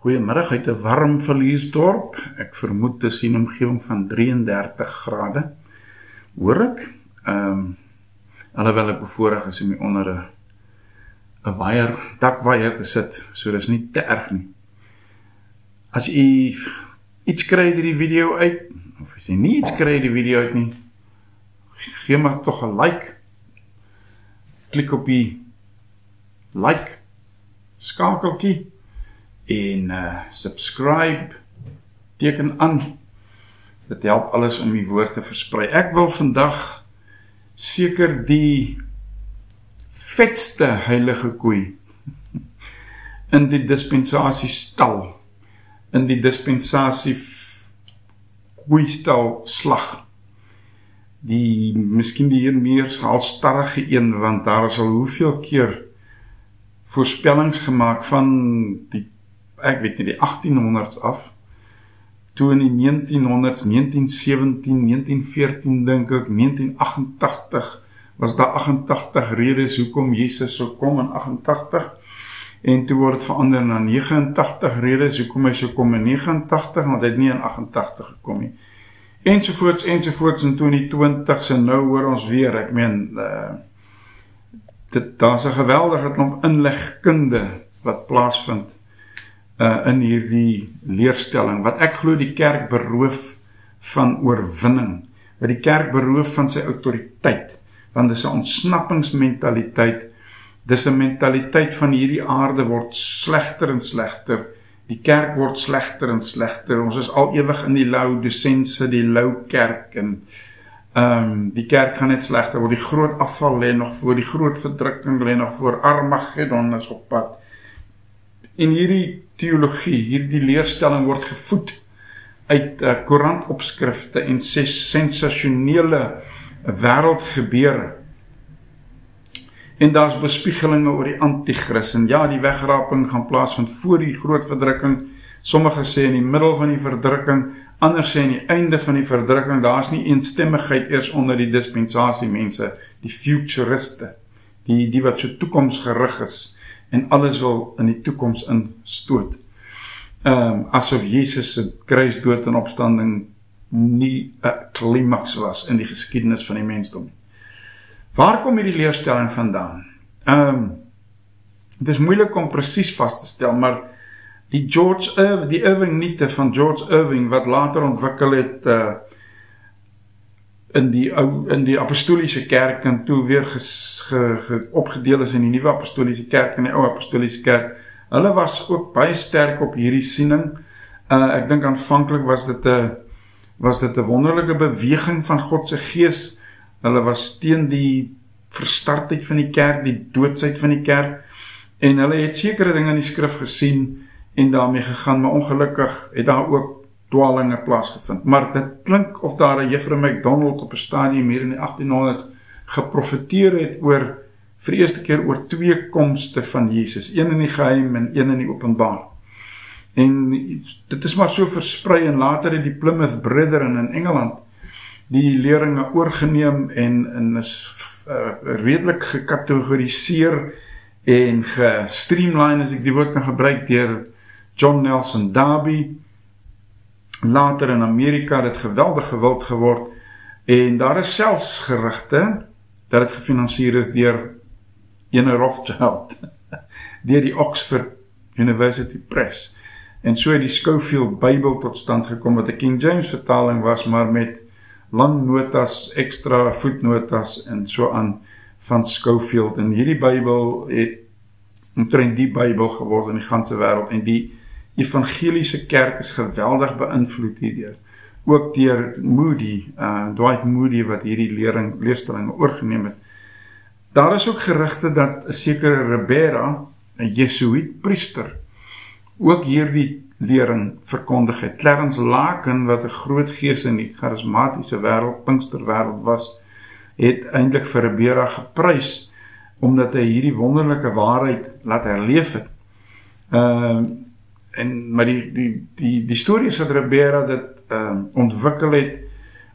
Goeiemiddag uit 'n warm Villiersdorp. Ek vermoed dis in 'n omgewing van 33 grade. Hoor ek? Alhoewel ek bevoorreg is om hier onder 'n dakwaier te sit, so dis nie te erg nie. As u iets kry uit die video uit, of as jy nie iets kry uit die video uit nie, gee maar tog 'n like. Klik op die like skakeltjie en subscribe, teken aan. Dit help alles om die woord te versprei. Ek wil vandag seker die vetste heilige koei in die dispensasiestal, in die dispensasie koeistal slag. Miskien die meer halstarrige een, want daar is al hoeveel keer voorspellings gemaak van die, ek weet nie, die 1800s af, toe in die 1900s, 1917, 1914 dink ek, 1988, was daar 88 redes hoekom Jesus sou kom in 88, en toe word het verander na 89 redes hoekom hy sou kom in 89, want hy het nie in 88 gekom nie. Ensovoorts, en toe in die 20s, en nou hoor ons weer, ek meen, daar is 'n geweldige klomp inlegkunde wat plaasvind in hierdie leerstelling, wat ek glo die kerk beroof van oorwinning, wat die kerk beroof van sy autoriteit, want dis 'n ontsnappingsmentaliteit, dis 'n mentaliteit van hierdie aarde word slegter en slegter, die kerk word slegter en slegter, ons is al ewig in die Laodicense, die lou kerk, en die kerk gaan net slegter word, die groot afval lê nog voor, die groot verdrukking lê nog voor, Armageddon is op pad. En hierdie teologie, hierdie leerstelling word gevoed uit koerantopskrifte en sensasionele wêreldgebeure. En daar's bespiegelinge oor die anti-kris, en ja, die wegraping gaan plaasvind voor die groot verdrukking, sommige sê in die middel van die verdrukking, ander sê in die einde van die verdrukking, daar's nie eensstemmigheid eers onder die dispensasie mense, die futuriste, die wat so toekomsgerig is, en alles wil in die toekoms instoot. Asof Jesus se kruisdood en opstanding nie 'n klimaks was in die geskiedenis van die mensdom. Waar kom hierdie leerstelling vandaan? Het is moeilik om presies vas te stel, maar die Irving-niete van George Irving, wat later ontwikkel het in die apostoliese kerk, en toe weer opgedeel is in die nuwe apostoliese kerk en die ou apostoliese kerk, hulle was ook baie sterk op hierdie siening. Ek dink aanvanklik was dit 'n wonderlike beweging van God se gees. Hulle was teen die verstartheid van die kerk, die doodsheid van die kerk, en hulle het sekere dinge in die skrif gesien en daarmee gegaan, maar ongelukkig het daar ook dwalinge plaasgevind. Maar dit klink of daar 'n Juffrou MacDonald op 'n stadium hier in die 1800s geprofeteer het vir die eerste keer oor 2 komste van Jesus, een in die geheim en een in die openbaar. En dit is maar so versprei, en later het die Plymouth Brethren in Engeland die leringe oorgeneem en is redelik gekategoriseer en gestreamline, as ek die woord kan gebruik, deur John Nelson Darby. Later in Amerika het dit geweldig gewild geword, en daar is selfs gerugte dat dit gefinansier is deur ene Rothschild, deur die Oxford University Press. En so het die Scofield Bybel tot stand gekom, wat 'n King James vertaling was, maar met lang notas, extra voetnotas en so aan van Scofield. En hierdie Bybel het omtrent die Bybel geword in die ganse wêreld, en die evangeliese kerk is geweldig beïnvloed hierdeur. Ook deur Moody, Dwight Moody, wat hierdie leerstellinge oorgeneem het. Daar is ook gerugte dat 'n sekere Ribera, 'n Jesuïet priester, ook hierdie lering verkondig het. Clarence Larkin, wat 'n groot gees in die charismatiese wêreld, Pinksterwêreld was, het eintlik vir Ribera geprys, omdat hy hierdie wonderlike waarheid laat herleef het. Maar die storie is dat Ribera dit ontwikkel het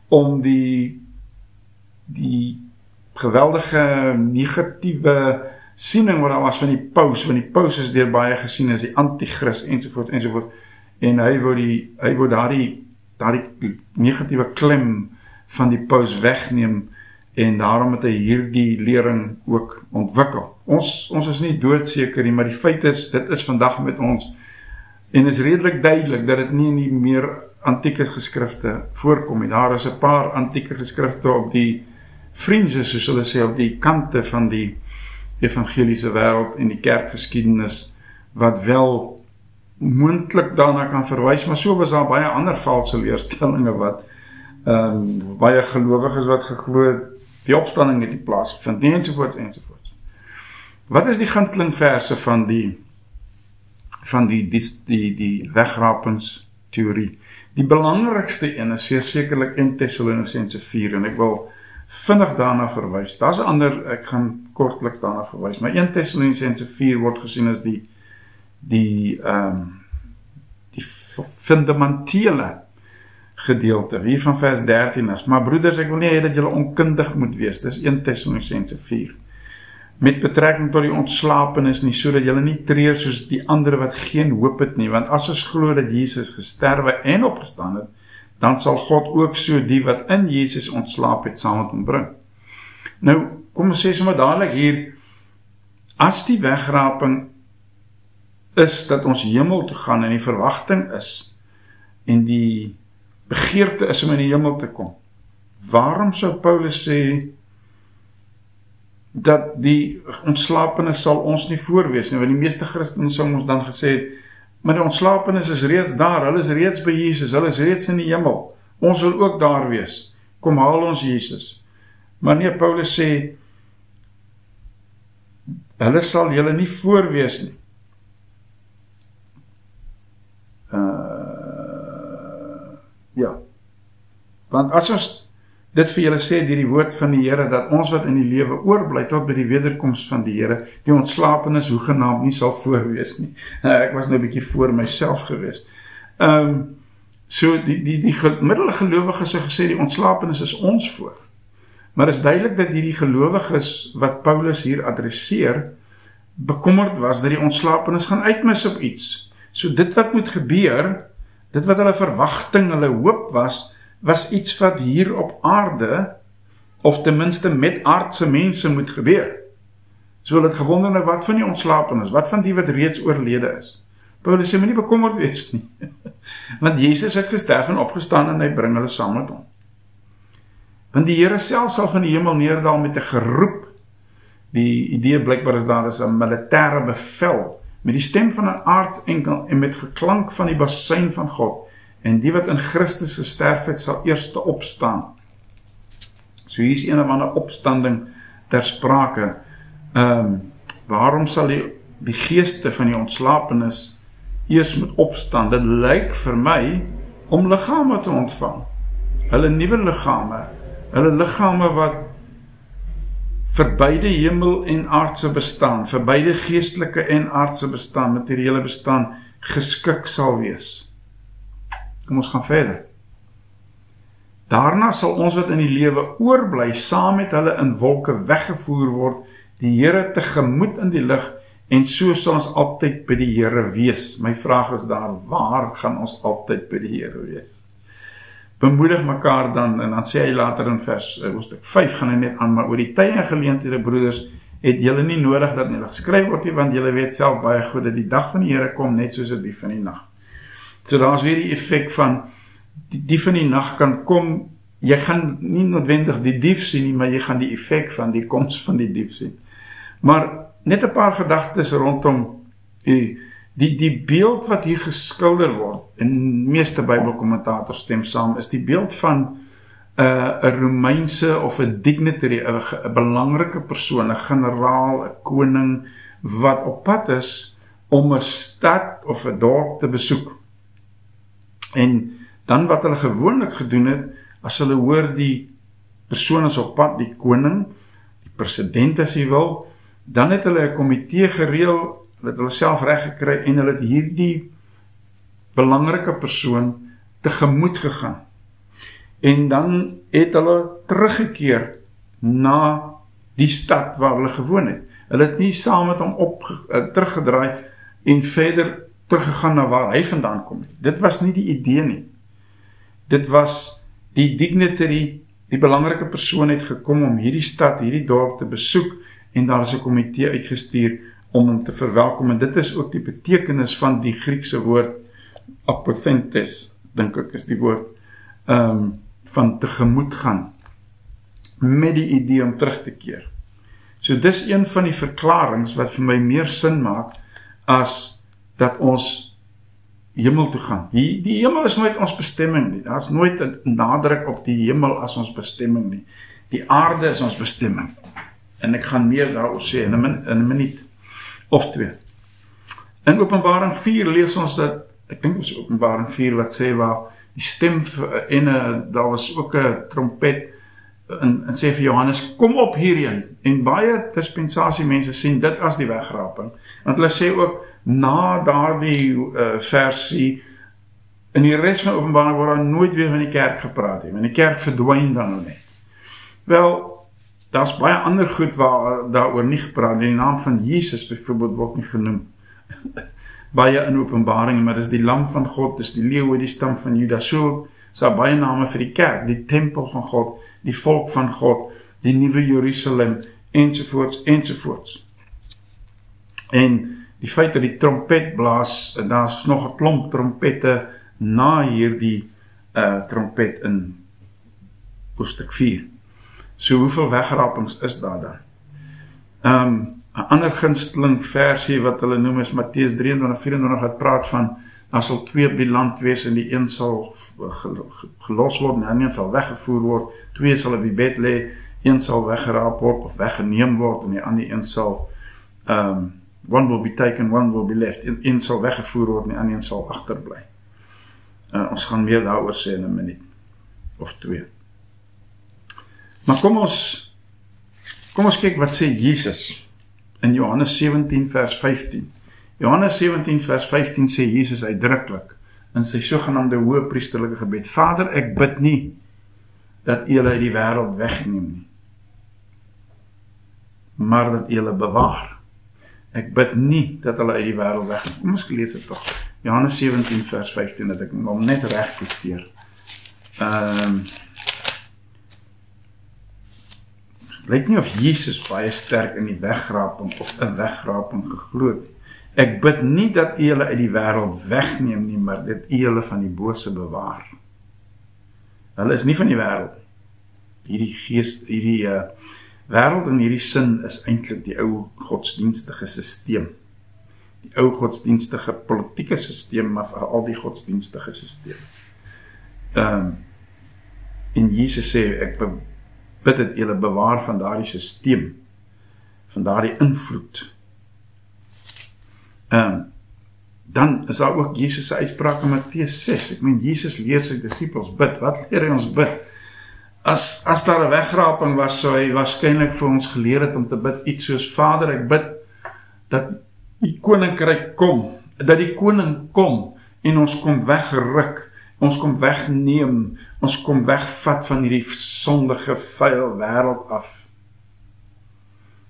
om die geweldige negatiewe siening wat daar was van die paus is deur baie gesien as die antichrist ensovoort, en hy wou daardie negatiewe klem van die paus wegneem, en daarom het hy hierdie lering ook ontwikkel. Ons is nie doodseker nie, maar die feit is, dit is vandag met ons, en is redelik duidelik dat dit nie in die meer antieke geskrifte voorkom nie. Daar is 'n paar antieke geskrifte op die fringes, soos hulle sê, op die kante van die evangeliese wêreld en die kerkgeskiedenis, wat wel moontlik daarna kan verwys, maar so was daar baie ander valse leerstellinge wat baie gelowiges wat geglo die opstanding het nie plaasgevind nie, ensovoorts. Wat is die gunsteling verse van die wegrapingsteorie? Die belangrikste een is sekerlik 1 Tessalonisense 4, en ek wil vinnig daarna verwys. Daar's 'n ander, ek gaan kortliks daarna verwys, maar 1 Tessalonisense 4 word gesien as die fundamentele gedeelte, hier van vers 13 is. Maar broeders, ek wil nie hê dat julle onkundig moet wees. Dis 1 Tessalonisense 4. Met betrekking tot die ontslapenis nie, sodat julle nie treur soos die ander wat geen hoop het nie, want as ons glo dat Jesus gesterwe en opgestaan het, dan sal God ook so die wat in Jesus ontslaap het, saam met hom bring. Nou, kom ons sê sommer dadelik hier, as die wegraping is dat ons hemel toe gaan, en die verwagting is, en die begeerte is om in die hemel te kom, waarom sou Paulus sê, dat die ontslapenis sal ons nie voorwees nie, want die meeste Christene sou ons dan gesê het, maar die ontslapenis is reeds daar, hulle is reeds by Jesus, hulle is reeds in die hemel, ons wil ook daar wees, kom haal ons Jesus. Maar nee, Paulus sê, hulle sal julle nie voorwees nie. Ja, want as ons dit vir julle sê deur die woord van die Here, dat ons wat in die lewe oorbly tot by die wederkoms van die Here, die ontslapenis hoegenaamd nie sal voorwees nie. Ek was nou 'n bietjie voor myself gewees. So die gemiddelde gelowiges het gesê die ontslapenis is ons voor. Maar is duidelik dat hierdie gelowiges wat Paulus hier adresseer, bekommerd was dat die ontslapenis gaan uitmis op iets. So dit wat moet gebeur, dit wat hulle verwagting, hulle hoop was iets wat hier op aarde, of ten minste met aardse mense moet gebeur. So hulle het gewonder nou, wat van die ontslapenis, wat van die wat reeds oorlede is. Paulus sê, moet nie bekommerd wees nie. Want Jesus het gesterf en opgestaan en hy bring hulle saam met hom. Want die Here self sal van die hemel neerdal met 'n geroep. Die idee blykbaar is daar is 'n militêre bevel, met die stem van 'n aartsengel en met geklank van die basuin van God. En die wat in Christus gesterf het, sal eerste opstaan. So hier is een of ander opstanding ter sprake. Waarom sal die geeste van die ontslapenis eers moet opstaan? Dit lyk vir my om liggame te ontvang. Hulle nuwe liggame. Hulle liggame wat vir beide hemel en aardse bestaan, vir beide geestelike en aardse bestaan, materiële bestaan, geskik sal wees. Kom ons gaan verder. Daarna sal ons wat in die lewe oorbly, saam met hulle in wolke weggevoer word, die Here tegemoet in die lig, en so sal ons altyd by die Here wees. My vraag is daar, waar gaan ons altyd by die Here wees? Bemoedig mekaar dan, en dan sê hy later in hoofstuk 5, gaan hy net aan, maar oor die tye en geleenthede, broeders, het julle nie nodig dat julle geskryf word nie, want julle weet self baie goed, dat die dag van die Here kom, net soos 'n dief van die nag. So daar is weer die effek van, die dief van die nag kan kom, jy gaan nie noodwendig die dief sien nie, maar jy gaan die effek van die koms van die dief sien. Maar net 'n paar gedagtes rondom die beeld wat hier geskilder word, en meeste Bybelkommentators stem saam, is die beeld van 'n Romeinse of 'n dignitary, 'n belangrike persoon, 'n generaal, 'n koning, wat op pad is om 'n stad of 'n dorp te besoek. En dan wat hulle gewoonlik gedoen het, as hulle hoor die persoon is op pad, die koning, die president as jy wil, dan het hulle 'n komitee gereël, hulle het hulle self reg gekry, en hulle het hierdie belangrike persoon tegemoet gegaan. En dan het hulle teruggekeer na die stad waar hulle gewoon het. Hulle het nie saam met hom teruggedraai en verder teruggegaan na waar hy vandaan kom. Dit was nie die idee nie. Dit was die dignitary, die belangrike persoon het gekom om hierdie stad, hierdie dorp te besoek en daar is 'n komitee uitgestuur om hom te verwelkom. En dit is ook die betekenis van die Griekse woord apothentes, dink ek is die woord, van tegemoet gaan, met die idee om terug te keer. So dis een van die verklarings wat vir my meer sin maak, as dat ons hemel toe gaan. Die hemel is nooit ons bestemming nie, daar is nooit 'n nadruk op die hemel as ons bestemming nie. Die aarde is ons bestemming, en ek gaan meer daaroor sê in 'n minuut, of 2. In Openbaring 4 lees ons dat, ek dink ons Openbaring 4 wat sê waar die stem en daar was ook 'n trompet en sê vir Johannes, kom op hierheen. En baie dispensasie mense sien dit as die wegraping. Want hulle sê ook na daardie versie in die res van Openbaring word daar nooit weer van die kerk gepraat nie. Want die kerk verdwyn dan net. Wel, daar's baie ander goed waar daaroor nie gepraat nie. Die naam van Jesus byvoorbeeld word nie genoem. Baie in Openbaring, maar dis die lam van God, dis die leeu uit die stam van Juda. So is daar baie name vir die kerk, die tempel van God, die volk van God, die nuwe Jerusalem, ensovoorts, ensovoorts. En die feit dat die trompet blaas, daar's nog 'n klomp trompette na hierdie trompet in hoofstuk 4. So hoeveel wegrapings is daar dan? 'n ander gunsteling versie wat hulle noem is Matteus 23:24 wat praat van, daar sal 2 op die land wees en die een sal gelos word en die ander sal weggevoer word, 2 sal op die bed lê, een sal weggeraap word of weggeneem word en die ander een sal one will be taken, one will be left. Een sal weggevoer word en die ander een sal agterbly. Ons gaan meer daaroor sê in 'n minuut of 2. Maar kom ons kyk wat sê Jesus in Johannes 17 vers 15. Johannes 17 vers 15 sê Jesus uitdruklik in sy sogenaamde hoëpriesterlike gebed, Vader, ek bid nie dat U hulle uit die wêreld wegneem nie, maar dat U hulle bewaar. Ek bid nie dat hulle uit die wêreld wegneem. Kom ons lees dit tog. Johannes 17 vers 15, dat ek hom net reg citeer. Lyk nie of Jesus baie sterk in die wegraping of 'n wegraping geglo het. Ek bid nie dat U hulle uit die wêreld wegneem nie, maar dat U hulle van die bose bewaar. Hulle is nie van die wêreld. Hierdie gees, hierdie wêreld in hierdie sin is eintlik die ou godsdienstige stelsel. Die ou godsdienstige politieke stelsel, maar veral die godsdienstige stelsel. En Jesus sê, ek bid dat julle bewaar van daardie stelsel, van daardie invloed. Dan is daar ook Jesus se uitspraak in Matteus 6. Ek meen, Jesus leer sy disippels bid. Wat leer hy ons bid? As daar 'n wegraping was, sou hy waarskynlik vir ons geleer het om te bid iets soos, Vader, ek bid dat die koninkryk kom, dat die koning kom en ons kom weggeruk, ons kom wegneem, ons kom wegvat van hierdie sondige, vuil wêreld af,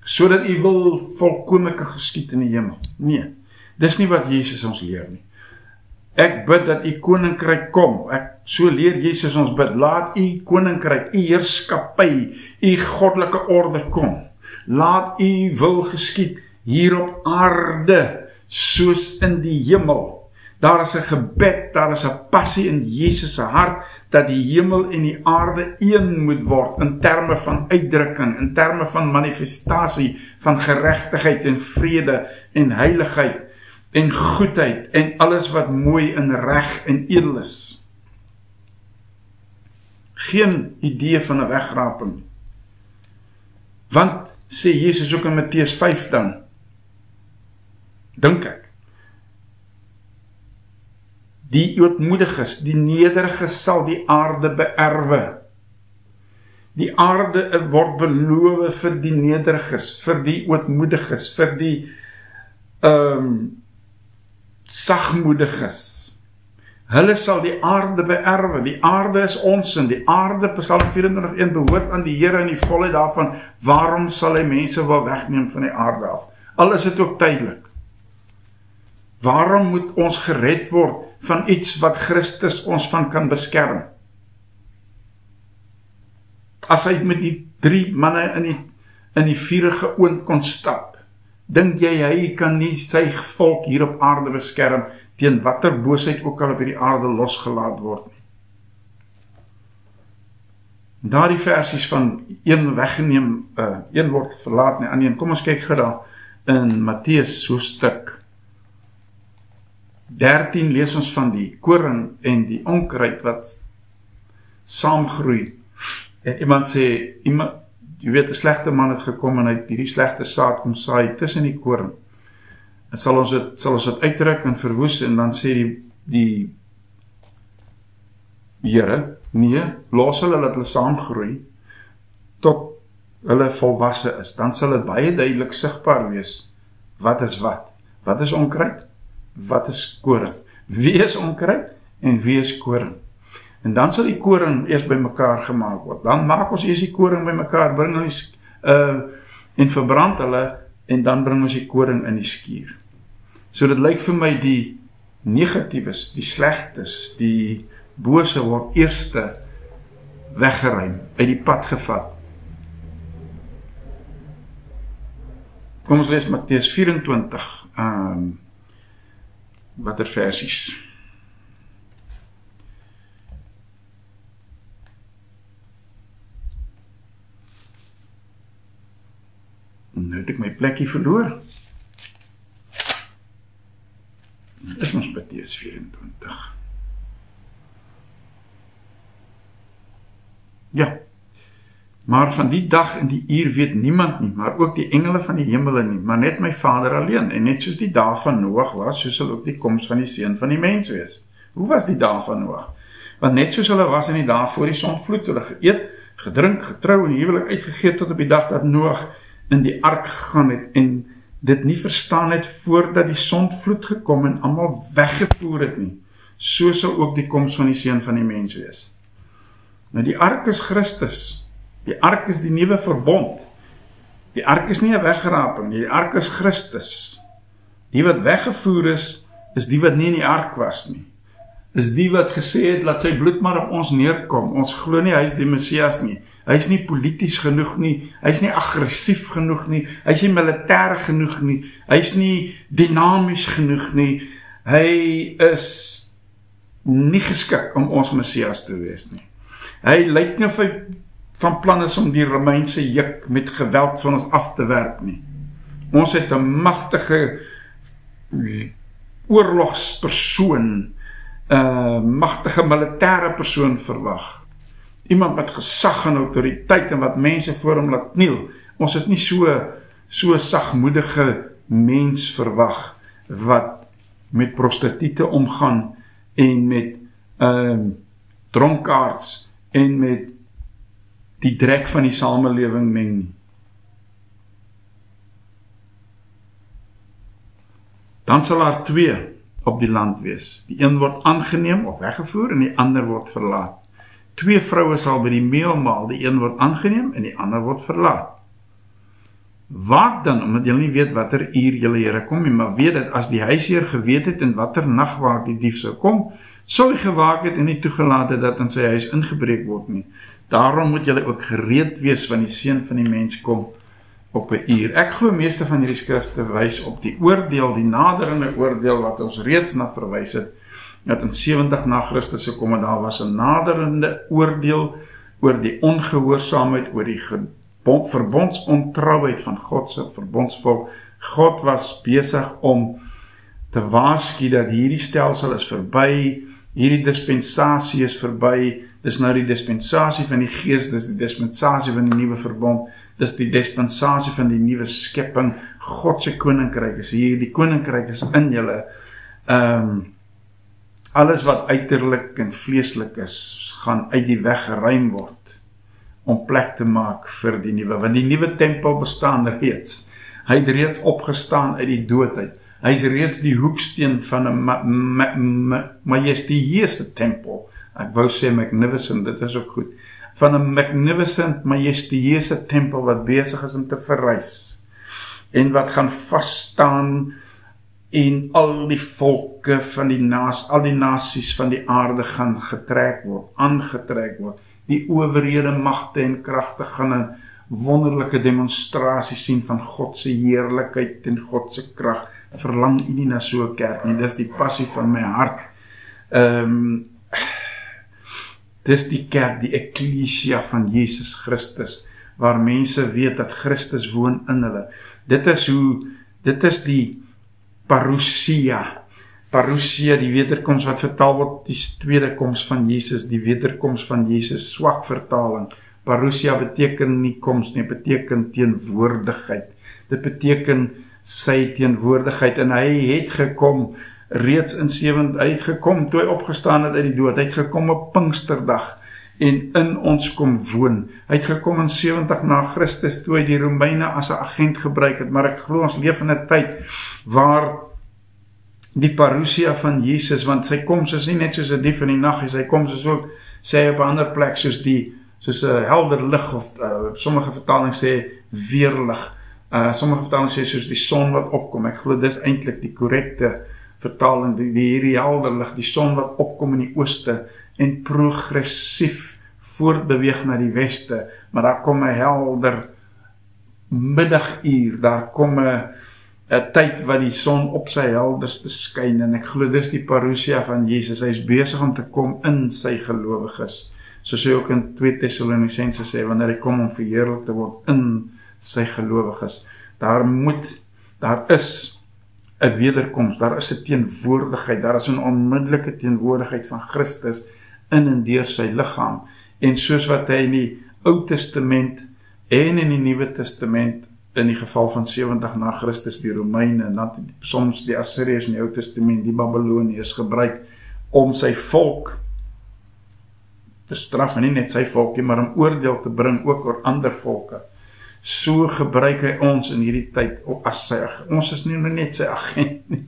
sodat U wil volkomeke geskied in die hemel. Nee, dis nie wat Jesus ons leer nie. Ek bid dat U koninkryk kom. So leer Jesus ons bid. Laat U koninkryk, U heerskappy, U goddelike orde kom. Laat U wil geskied hier op aarde, soos in die hemel. Daar is 'n gebed, daar is 'n passie in Jesus se hart, dat die hemel en die aarde een moet word, in terme van uitdrukking, in terme van manifestasie, van geregtigheid en vrede en heiligheid, en goedheid, en alles wat mooi en reg en edel is. Geen idee van 'n wegraping. Want, sê Jesus ook in Matteus 5 dan, dink ek, die ootmoediges, die nederiges sal die aarde beerwe. Die aarde word beloof vir die nederiges, vir die ootmoediges, vir die sagmoediges. Hulle sal die aarde beerwe. Die aarde is ons en die aarde, Psalm 24:1, behoort aan die Here in die volheid daarvan. Waarom sal hy mense wil wegneem van die aarde af? Al is dit ook tydelik. Waarom moet ons gered word van iets wat Christus ons van kan beskerm? As hy met die 3 manne in die vuurige oond kon stap, dink jy hy kan nie sy volk hier op aarde beskerm teen watter boosheid ook al op hierdie aarde losgelaat word nie? Daardie versies van een weggeneem, een word verlaat nie, aan een, kom ons kyk gou daar in Matteus hoofstuk 13 lees ons van die koring en die onkruid wat saamgroei. En iemand sê, jy weet, 'n slegte man het gekom en hy het hierdie slegte saad kom saai tussen die koring. En sal ons dit uitdruk en verwoes, en dan sê die Here, nee, los hulle dat hulle saamgroei tot hulle volwasse is. Dan sal dit baie duidelik sigbaar wees. Wat is wat? Wat is onkruid? Wat is koring? Wie is onkruid en wie is koring? En dan sal die koring eers by mekaar gemaak word. Dan maak ons eers die koring by mekaar, bring hulle en verbrand hulle, en dan bring ons die koring in die skuur. So dit lyk vir my die negatiefes, die slegtes, die bose word eerste weggeruim, uit die pad gevat. Kom ons lees Matteus 24, watter versies? Nou het ek my plekkie verloor. Dis ons Matteus 24. Ja, maar van die dag en die uur weet niemand nie, maar ook die engele van die hemele nie, maar net my Vader alleen. En net soos die dag van Noag was, so sal ook die koms van die Seun van die mens wees. Hoe was die dag van Noag? Want net soos hulle was in die dag voor die sondvloed, hulle geëet, gedrink, getrou en huwelik uitgegee tot op die dag dat Noag in die ark gegaan het en dit nie verstaan het voordat die sondvloed gekom en almal weggevoer het nie. So sal ook die koms van die Seun van die mens wees. Nou die ark is Christus. Die ark is die nuwe verbond. Die ark is nie 'n weggeraping nie, die ark is Christus. Die wat weggevoer is die wat nie in die ark was nie. Is die wat gesê het, laat sy bloed maar op ons neerkom. Ons glo nie hy is die Messias nie. Hy is nie polities genoeg nie, hy is nie aggressief genoeg nie, hy is nie militêr genoeg nie, hy is nie dinamies genoeg nie, hy is nie geskik om ons Messias te wees nie. Hy lyk nie van plan is om die Romeinse juk met geweld van ons af te werp nie. Ons het 'n magtige oorlogspersoon, magtige militêre persoon verwag. Iemand met gesag en autoriteit en wat mense voor hom laat kniel. Ons het nie so sagmoedige mens verwag wat met prostituie omgaan en met dronkaards en met die drek van die samelewing meng nie. Dan sal daar 2 op die land wees. Die een word aangeneem of weggevoer en die ander word verlaat. 2 vroue sal by die meelmaal, die een word aangeneem en die ander word verlaat. Waak dan, omdat julle nie weet watter uur julle Here kom nie, maar weet dat as die huisheer geweet het in watter nagwaak die dief sou kom, sou hy gewaak het en nie toegelaat het dat in sy huis ingebreek word nie. Daarom moet julle ook gereed wees want die Seun van die mens kom op 'n uur. Ek glo meeste van hierdie skrifte wys op die oordeel, die naderende oordeel wat ons reeds na verwys het, dat in 70 na Christus gekom en daar was 'n naderende oordeel oor die ongehoorsaamheid, oor die verbondsontrouheid van God se verbondsvolk. God was besig om te waarsku dat hierdie stelsel is verby, hierdie dispensasie is verby, dis nou die dispensasie van die Gees, dis die dispensasie van die nuwe verbond, dis die dispensasie van die nuwe skepping. God se koninkryk is hier, die koninkryk is in julle. Alles wat uiterlik en vleeslik is, gaan uit die weg geruim word om plek te maak vir die nuwe, want die nuwe tempel bestaan reeds. Hy het reeds opgestaan uit die dood uit. Hy is reeds die hoeksteen van 'n majestueuse tempel. Ek wou sê magnificent, dit is ook goed. Van 'n magnificent, majestueuse tempel wat besig is om te verrys. En wat gaan vasstaan en al die volke van al die nasies van die aarde gaan getrek word, aangetrek word. Die owerhede, magte en kragte gaan 'n wonderlike demonstrasie sien van God se heerlikheid en God se krag. Verlang u nie na so 'n kerk nie, dis die passie van my hart. Dis die kerk, die eklesia van Jesus Christus, waar mense weet dat Christus woon in hulle. Dit is die parousia. Parousia, die wederkoms wat vertaal word, die tweede koms van Jesus, die wederkoms van Jesus, swak vertaling. Parousia beteken nie koms nie, beteken teenwoordigheid. Dit beteken sy teenwoordigheid, en hy het gekom reeds in 7, hy het gekom toe hy opgestaan het uit die dood, hy het gekom op Pinksterdag, en in ons kom woon. Hy het gekom in 70 na Christus, toe hy die Romeine as 'n agent gebruik het, maar ek glo ons leef in 'n tyd, waar die parousia van Jesus, want sy koms is nie net soos 'n dief in die nag, sy koms is ook, sê op 'n ander plek, soos 'n helder lig, of sommige vertalings sê weerlig, sommige vertalings sê soos die son wat opkom. Ek glo dis eintlik die korrekte vertaling, hierdie helder lig, die son wat opkom in die ooste, en progressief voortbeweeg na die weste, maar daar kom 'n helder middaguur, daar kom 'n tyd wat die son op sy helderste skyn, en ek glo dis die parousia van Jesus. Hy is besig om te kom in sy gelowiges, soos hy ook in 2 Tessalonisense sê, wanneer hy kom om verheerlik te word in sy gelowiges. Daar is 'n wederkoms, daar is 'n teenwoordigheid, daar is 'n onmiddellike teenwoordigheid van Christus in en deur sy liggaam, en soos wat hy in die Ou Testament en in die Nuwe Testament, in die geval van 70 na Christus, die Romeine, en dan soms die Assiriërs in die Ou Testament, die Babyloniërs gebruik, om sy volk te straf, en nie net sy volk, maar om oordeel te bring, ook oor ander volke. So gebruik hy ons in hierdie tyd, ons is nie net sy agent nie.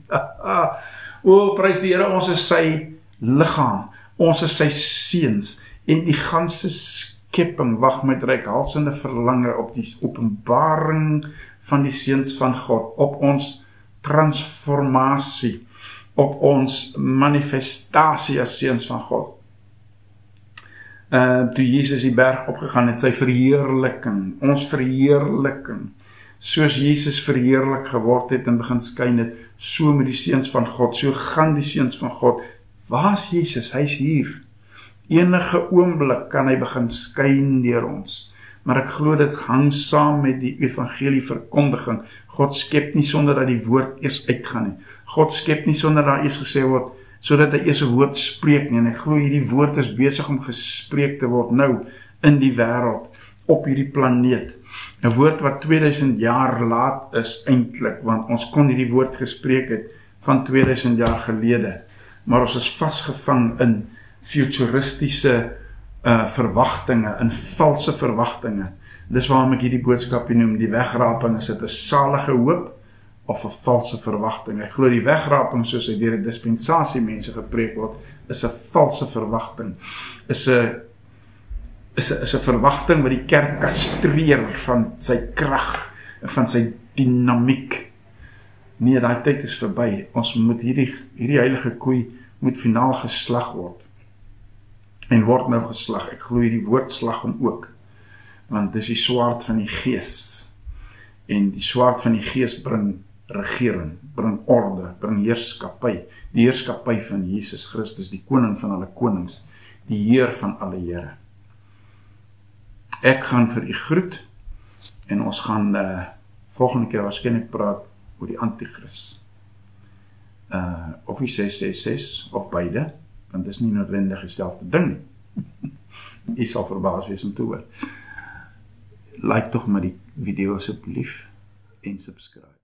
Prys die Here, ons is sy liggaam, ons is sy seuns, en die ganse skepping wag met reikhalsende verlange op die openbaring van die seuns van God, op ons transformasie, op ons manifestasie as seuns van God. Toe Jesus die berg opgegaan het, sy verheerliking, ons verheerliking, soos Jesus verheerlik geword het en begin skyn het, so met die seuns van God, so gaan die seuns van God. Waar is Jesus? Hy is hier. Enige oomblik kan hy begin skyn deur ons, maar ek glo dit hang saam met die evangelie verkondiging. God skep nie sonder dat die woord eers uitgaan nie. God skep nie sonder dat eers gesê word, sodat hy eers 'n woord spreek nie, en ek glo hierdie woord is besig om gespreek te word nou in die wêreld, op hierdie planeet. 'n Woord wat 2000 jaar laat is eintlik, want ons kon hierdie woord gespreek het van 2000 jaar gelede, maar ons is vasgevang in futuristiese verwagtinge, in valse verwagtinge. Dis waarom ek hierdie boodskap noem, die wegraping, is dit 'n salige hoop of 'n valse verwagting. Ek glo die wegraping, soos hy deur die dispensasie mense gepreek word, is 'n valse verwagting, is 'n verwagting wat die kerk kastreer van sy krag, van sy dinamiek. Nee, daai tyd is verby. Ons moet hierdie heilige koei moet finaal geslag word, en word nou geslag. Ek glo die woord slag hom ook, want dis die swaard van die Gees, en die swaard van die Gees bring regering, bring orde, bring heerskappy, die heerskappy van Jesus Christus, die koning van alle konings, die Heer van alle Here. Ek gaan vir u groet, en ons gaan volgende keer waarskynlik praat oor die Antichrist. Of die 666, of beide, want dit is nie noodwendig dieselfde ding nie. U sal verbaas wees om te hoor. Like tog maar die video asseblief, en subscribe.